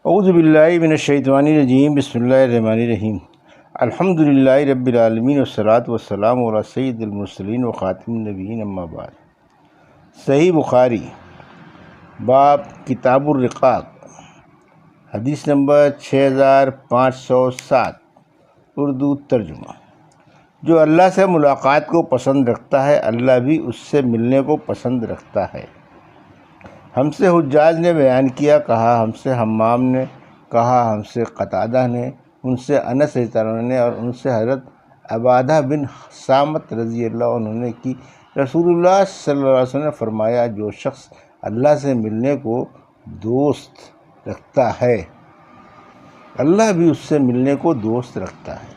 اعوذ باللہ من الشیطان الرجیم، بسم اللہ الرحمن الرحیم۔ الحمد للہ رب العالمین والصلاۃ والسلام علی سید المرسلین و خاتم النبیین، اما بعد۔ صحیح بخاری باب کتاب الرقاق، حدیث نمبر 6507، اردو ترجمہ۔ جو اللہ سے ملاقات کو پسند رکھتا ہے، اللہ بھی اس سے ملنے کو پسند رکھتا ہے۔ ہم سے حجاج نے بیان کیا، کہا ہم سے حمام نے، کہا ہم سے قتادہ نے، ان سے انس رضی اللہ عنہ نے، اور ان سے حضرت عبادہ بن صامت رضی اللہ عنہ نے کہ رسول اللہ صلی اللہ علیہ وسلم نے فرمایا، جو شخص اللہ سے ملنے کو دوست رکھتا ہے، اللہ بھی اس سے ملنے کو دوست رکھتا ہے،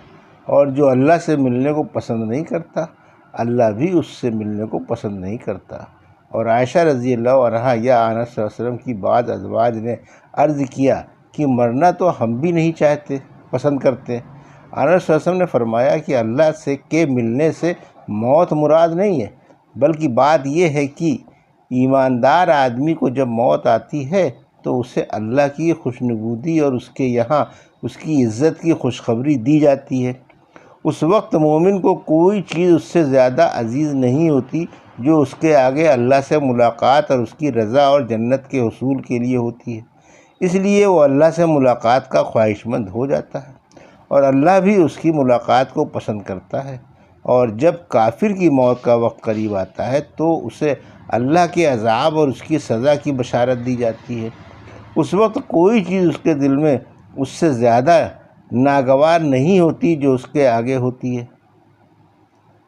اور جو اللہ سے ملنے کو پسند نہیں کرتا، اللہ بھی اس سے ملنے کو پسند نہیں کرتا۔ اور عائشہ رضی اللہ عنہا یا آنس صلی اللہ علیہ وسلم کی بعض ازواج نے عرض کیا کہ مرنا تو ہم بھی نہیں چاہتے، پسند کرتے۔ آنس صلی اللہ علیہ وسلم نے فرمایا کہ اللہ سے کے ملنے سے موت مراد نہیں ہے، بلکہ بات یہ ہے کہ ایماندار آدمی کو جب موت آتی ہے تو اسے اللہ کی خوشنودی اور اس کے یہاں اس کی عزت کی خوشخبری دی جاتی ہے۔ اس وقت مومن کو کوئی چیز اس سے زیادہ عزیز نہیں ہوتی جو اس کے آگے اللہ سے ملاقات اور اس کی رضا اور جنت کے حصول کے لیے ہوتی ہے۔ اس لیے وہ اللہ سے ملاقات کا خواہش مند ہو جاتا ہے، اور اللہ بھی اس کی ملاقات کو پسند کرتا ہے۔ اور جب کافر کی موت کا وقت قریب آتا ہے تو اسے اللہ کے عذاب اور اس کی سزا کی بشارت دی جاتی ہے۔ اس وقت کوئی چیز اس کے دل میں اس سے زیادہ ناگوار نہیں ہوتی جو اس کے آگے ہوتی ہے۔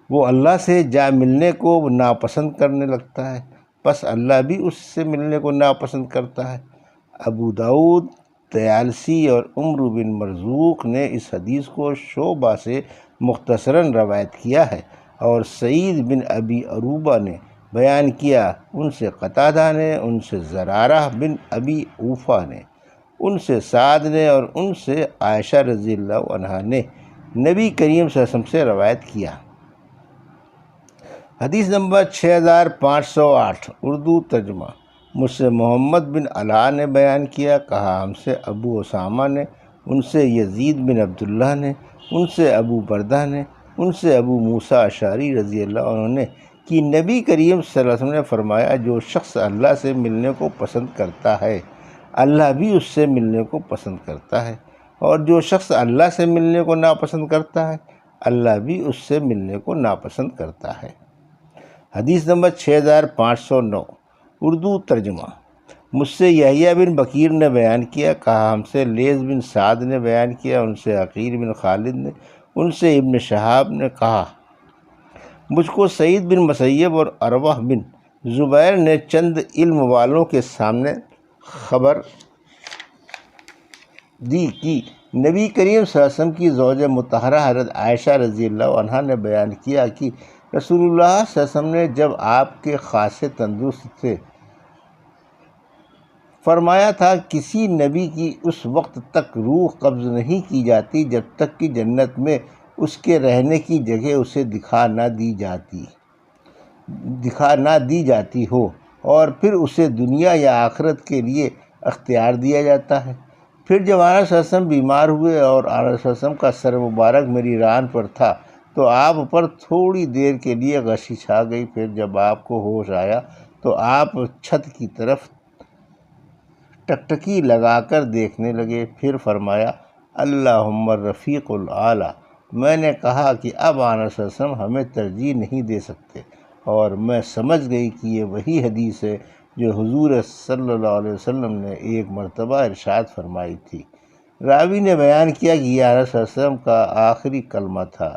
وہ اللہ سے جا ملنے کو ناپسند کرنے لگتا ہے، پس اللہ بھی اس سے ملنے کو ناپسند کرتا ہے۔ ابو داؤد، طیالسی اور عمر بن مرزوق نے اس حدیث کو شعبہ سے مختصراً روایت کیا ہے، اور سعید بن ابی عروبہ نے بیان کیا، ان سے قتادہ نے، ان سے زرارہ بن ابی اوفا نے، ان سے سعد نے، اور ان سے عائشہ رضی اللہ عنہا نے نبی کریم صلی اللہ علیہ وسلم سے روایت کیا۔ حدیث نمبر 6508، اردو ترجمہ۔ مجھ سے محمد بن علاء نے بیان کیا، کہا ہم سے ابو اسامہ نے، ان سے یزید بن عبداللہ نے، ان سے ابو بردہ نے، ان سے ابو موسیٰ اشعری رضی اللہ عنہ نے کہ نبی کریم صلی اللہ علیہ وسلم نے فرمایا، جو شخص اللہ سے ملنے کو پسند کرتا ہے، اللہ بھی اس سے ملنے کو پسند کرتا ہے، اور جو شخص اللہ سے ملنے کو ناپسند کرتا ہے، اللہ بھی اس سے ملنے کو ناپسند کرتا ہے۔ حدیث نمبر 6509، اردو ترجمہ۔ مجھ سے یحییٰ بن بکیر نے بیان کیا، کہا ہم سے لیث بن سعد نے بیان کیا، ان سے عقیل بن خالد نے، ان سے ابن شہاب نے کہا، مجھ کو سعید بن مسیب اور عروہ بن زبیر نے چند علم والوں کے سامنے خبر دی کہ نبی کریم صلی اللہ علیہ وسلم کی زوج مطہرہ حضرت عائشہ رضی اللہ عنہا نے بیان کیا کہ رسول اللہ صلی اللہ علیہ وسلم نے جب آپ کے خاصے تندرست تھے فرمایا تھا، کسی نبی کی اس وقت تک روح قبض نہیں کی جاتی جب تک کہ جنت میں اس کے رہنے کی جگہ اسے دکھا نہ دی جاتی ہو، اور پھر اسے دنیا یا آخرت کے لیے اختیار دیا جاتا ہے۔ پھر جب آنس صلی اللہ علیہ وسلم بیمار ہوئے اور آنس صلی اللہ علیہ وسلم کا سر مبارک میری ران پر تھا تو آپ پر تھوڑی دیر کے لیے غشی چھا گئی۔ پھر جب آپ کو ہوش آیا تو آپ چھت کی طرف ٹکٹکی لگا کر دیکھنے لگے، پھر فرمایا، اللہم الرفیق الاعلیٰ۔ میں نے کہا کہ اب آنس صلی اللہ علیہ وسلم ہمیں ترجیح نہیں دے سکتے، اور میں سمجھ گئی کہ یہ وہی حدیث ہے جو حضور صلی اللہ علیہ وسلم نے ایک مرتبہ ارشاد فرمائی تھی۔ راوی نے بیان کیا کہ یہ آنس صلی اللہ علیہ وسلم کا آخری کلمہ تھا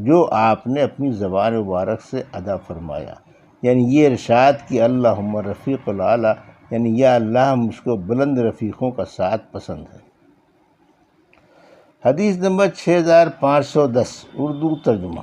جو آپ نے اپنی زبان مبارک سے ادا فرمایا، یعنی یہ ارشاد کہ اللہم الرفیق الاعلیٰ، یعنی یا اللہ مجھ کو بلند رفیقوں کا ساتھ پسند ہے۔ حدیث نمبر 6510، اردو ترجمہ۔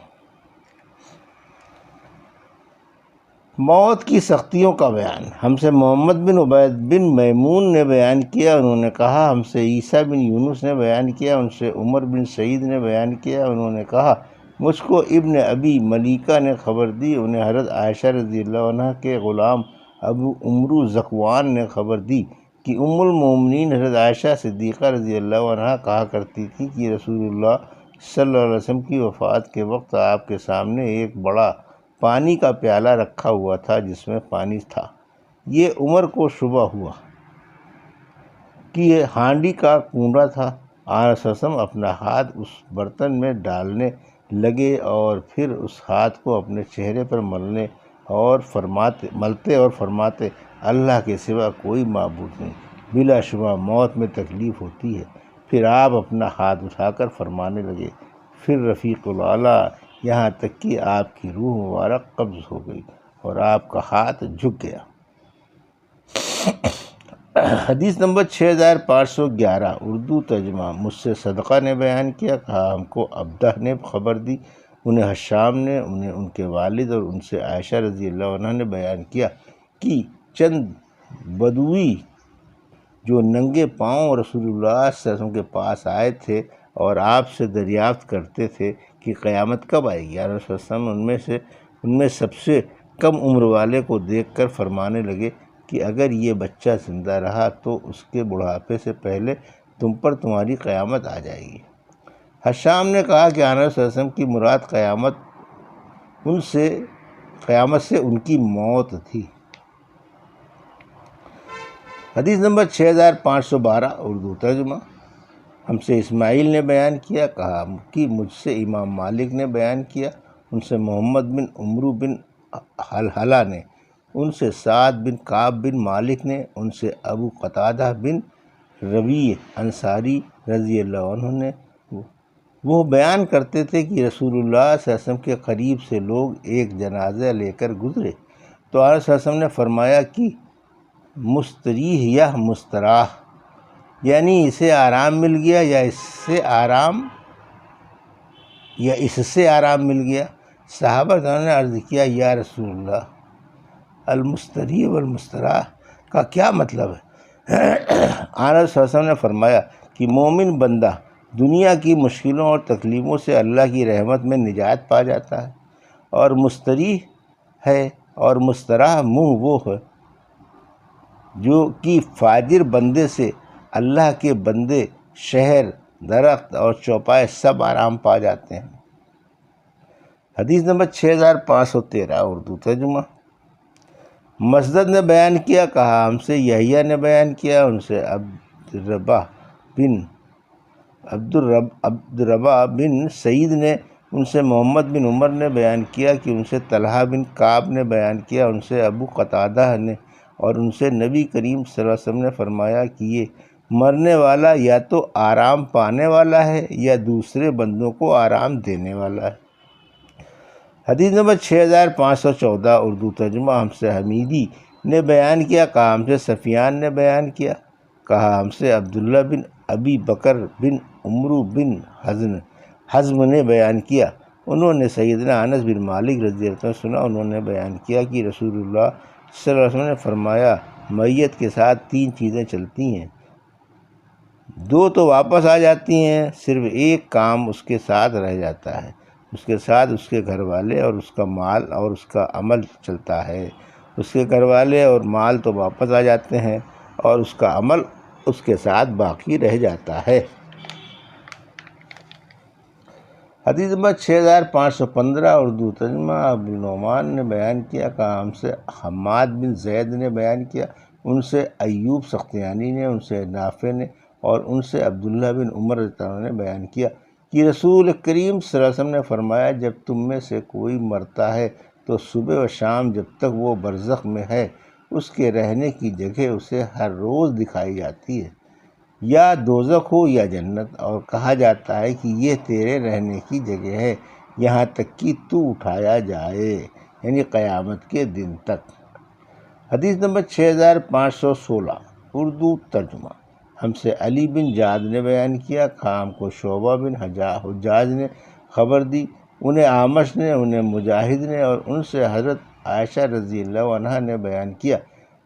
موت کی سختیوں کا بیان۔ ہم سے محمد بن عبید بن میمون نے بیان کیا، انہوں نے کہا ہم سے عیسیٰ بن یونس نے بیان کیا، ان سے عمر بن سعید نے بیان کیا، انہوں نے کہا مجھ کو ابن ابی ملیکہ نے خبر دی، انہیں حضرت عائشہ رضی اللہ عنہ کے غلام ابو عمرو ذکوان نے خبر دی کہ ام المومنین حضرت عائشہ صدیقہ رضی اللہ عنہا کہا کرتی تھی کہ رسول اللہ صلی اللہ علیہ وسلم کی وفات کے وقت آپ کے سامنے ایک بڑا پانی کا پیالہ رکھا ہوا تھا جس میں پانی تھا۔ یہ عمر کو شبہ ہوا کہ یہ ہانڈی کا کنڈا تھا۔ آنس وسلم اپنا ہاتھ اس برتن میں ڈالنے لگے اور پھر اس ہاتھ کو اپنے چہرے پر ملتے اور فرماتے اللہ کے سوا کوئی معبود نہیں، بلا شبہ موت میں تکلیف ہوتی ہے۔ پھر آپ اپنا ہاتھ اٹھا کر فرمانے لگے، پھر رفیق الاعلیٰ، یہاں تک کہ آپ کی روح مبارک قبض ہو گئی اور آپ کا ہاتھ جھک گیا۔ حدیث نمبر 6511 اردو ترجمہ۔ مجھ سے صدقہ نے بیان کیا، کہا ہم کو عبدہ نے خبر دی، انہیں حشام نے، انہیں ان کے والد اور ان سے عائشہ رضی اللہ عنہ نے بیان کیا کہ چند بدوی جو ننگے پاؤں رسول اللہ صلی اللہ علیہ وسلم کے پاس آئے تھے اور آپ سے دریافت کرتے تھے کہ قیامت کب آئے گی۔ رسول اللہ صلی اللہ علیہ وسلم ان میں سب سے کم عمر والے کو دیکھ کر فرمانے لگے کہ اگر یہ بچہ زندہ رہا تو اس کے بڑھاپے سے پہلے تم پر تمہاری قیامت آ جائے گی۔ حشام نے کہا کہ آنس صلی اللہ علیہ وسلم کی مراد قیامت سے ان کی موت تھی۔ حدیث نمبر 6512 اردو ترجمہ۔ ہم سے اسماعیل نے بیان کیا، کہا کہ مجھ سے امام مالک نے بیان کیا، ان سے محمد بن عمرو بن حلحلہ نے، ان سے سعد بن کعب بن مالک نے، ان سے ابو قتادہ بن ربیع انصاری رضی اللہ عنہ نے، وہ بیان کرتے تھے کہ رسول اللہ صلی اللہ علیہ وسلم کے قریب سے لوگ ایک جنازہ لے کر گزرے تو آپ صلی اللہ علیہ وسلم نے فرمایا کہ مستریح یا مستراح، یعنی اسے آرام مل گیا یا اس سے آرام مل گیا۔ صحابہ نے عرض کیا یا رسول اللہ، المستریح والمستراح کا کیا مطلب ہے؟ آپ صلی اللہ علیہ وسلم نے فرمایا کہ مومن بندہ دنیا کی مشکلوں اور تکلیفوں سے اللہ کی رحمت میں نجات پا جاتا ہے، اور مستریح ہے اور مستراح وہ ہے جو کہ فاجر بندے سے اللہ کے بندے شہر، درخت اور چوپائے سب آرام پا جاتے ہیں۔ حدیث نمبر 6513 اردو ترجمہ۔ مسدد نے بیان کیا، کہا ہم سے یحییٰ نے بیان کیا، ان سے عبدالربا بن سعید نے، ان سے محمد بن عمر نے بیان کیا کہ ان سے طلحہ بن کعب نے بیان کیا، ان سے ابو قتادہ نے، اور ان سے نبی کریم صلی اللہ علیہ وسلم نے فرمایا کہ یہ مرنے والا یا تو آرام پانے والا ہے یا دوسرے بندوں کو آرام دینے والا ہے۔ حدیث نمبر 6514 اردو ترجمہ۔ ہم سے حمیدی نے بیان کیا، کہا ہم سے سفیان نے بیان کیا، کہا ہم سے عبداللہ بن ابی بکر بن عمرو بن حزم نے بیان کیا، انہوں نے سیدنا انس بن مالک رضی اللہ عنہ سنا، انہوں نے بیان کیا کہ رسول اللہ صلی اللہ علیہ وسلم نے فرمایا میت کے ساتھ 3 چیزیں چلتی ہیں، 2 تو واپس آ جاتی ہیں، صرف ایک کام اس کے ساتھ رہ جاتا ہے، اس کے ساتھ اس کے گھر والے اور اس کا مال اور اس کا عمل چلتا ہے۔ اس کے گھر والے اور مال تو واپس آ جاتے ہیں اور اس کا عمل اس کے ساتھ باقی رہ جاتا ہے۔ حدیث نمبر 6515 اردو ترجمہ۔ ابو نعمان نے بیان کیا، کہا ہم سے حماد بن زید نے بیان کیا، ان سے ایوب سختیانی نے، ان سے نافع نے، اور ان سے عبداللہ بن عمر رضی اللہ عنہ نے بیان کیا کہ رسول کریم صلی اللہ علیہ وسلم نے فرمایا جب تم میں سے کوئی مرتا ہے تو صبح و شام جب تک وہ برزخ میں ہے اس کے رہنے کی جگہ اسے ہر روز دکھائی جاتی ہے، یا دوزخ ہو یا جنت، اور کہا جاتا ہے کہ یہ تیرے رہنے کی جگہ ہے یہاں تک کہ تو اٹھایا جائے، یعنی قیامت کے دن تک۔ حدیث نمبر 6516 اردو ترجمہ۔ ہم سے علی بن جعد نے بیان کیا، کہا ہم کو شعبہ بن حجاج نے خبر دی، انہیں اعمش نے، انہیں مجاہد نے، اور ان سے حضرت عائشہ رضی اللہ عنہا نے بیان کیا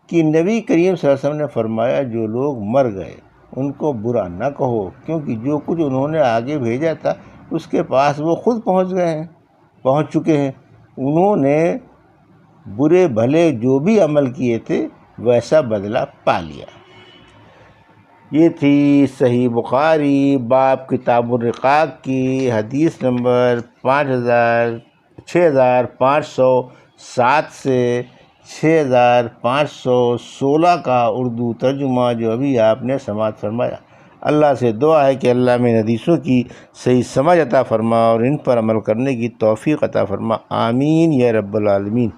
کہ نبی کریم صلی اللہ علیہ وسلم نے فرمایا جو لوگ مر گئے ان کو برا نہ کہو، کیونکہ جو کچھ انہوں نے آگے بھیجا تھا اس کے پاس وہ خود پہنچ چکے ہیں، انہوں نے برے بھلے جو بھی عمل کیے تھے ویسا بدلہ پا لیا۔ یہ تھی صحیح بخاری باب کتاب الرقاق کی حدیث نمبر 6507 سے 6516 کا اردو ترجمہ جو ابھی آپ نے سماعت فرمایا۔ اللہ سے دعا ہے کہ اللہ میں حدیثوں کی صحیح سمجھ عطا فرما اور ان پر عمل کرنے کی توفیق عطا فرما، آمین یا رب العالمین۔